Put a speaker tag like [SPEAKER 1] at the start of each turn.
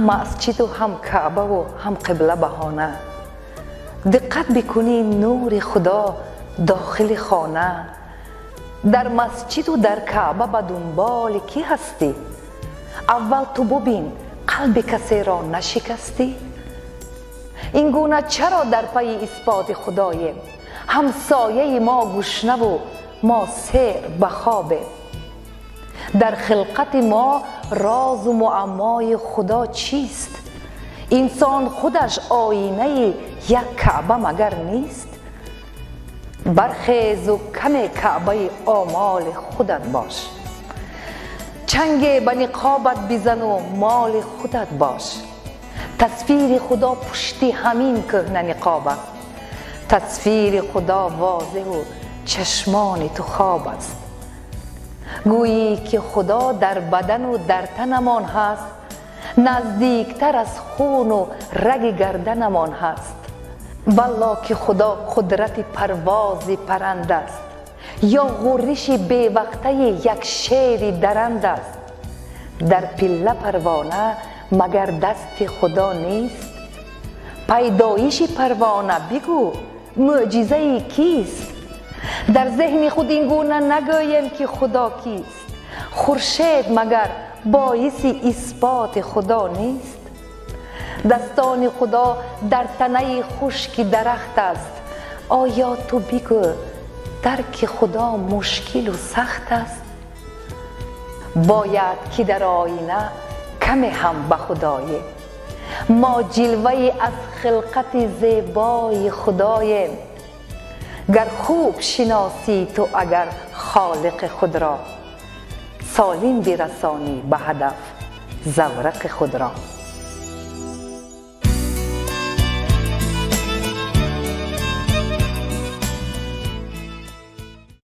[SPEAKER 1] مسجد و هم کعبه و هم قبله بهانه. دقت بکنی نور خدا داخل خانه. در مسجد و در کعبه به دنبال کی هستی؟ اول تو ببین قلب کسی را نشکستی؟ این گونه چرا در پی اثبات خداییم؟ همسایه ما گشنه و ما سیر به خوابه. در خلقت ما راز و معمای خدا چیست؟ انسان خودش آینه یک کعبه مگر نیست؟ برخیز و کم کعبه آمال خودت باش. چنگ به نقابت بزن و مال خودت باش. تصویر خدا پشتی همین کهنه نقاب است. تصویر خدا واضح و چشمان تو خواب است. گویی که خدا در بدن و در تنمان هست، نزدیکتر از خون و رگ گردنمان هست. والله که خدا قدرت پرواز پرند است، یا غرش بی وقته یک شیر درند است. در پله پروانه مگر دست خدا نیست؟ پیدایش پروانه بگو معجزه کیست؟ در ذهن خود این گونه نگویم که خدا کیست؟ خورشید مگر باعث اثبات خدا نیست؟ دستان خدا در تنه خشک درخت است. آیا تو بگو درک خدا مشکل و سخت است؟ باید که در آینه کم هم به خداییم. ما جلوه از خلقت زیبای خداییم. گر خوب شناسی تو اگر خالق خود را، سالم برسانی به هدف زورق خود را.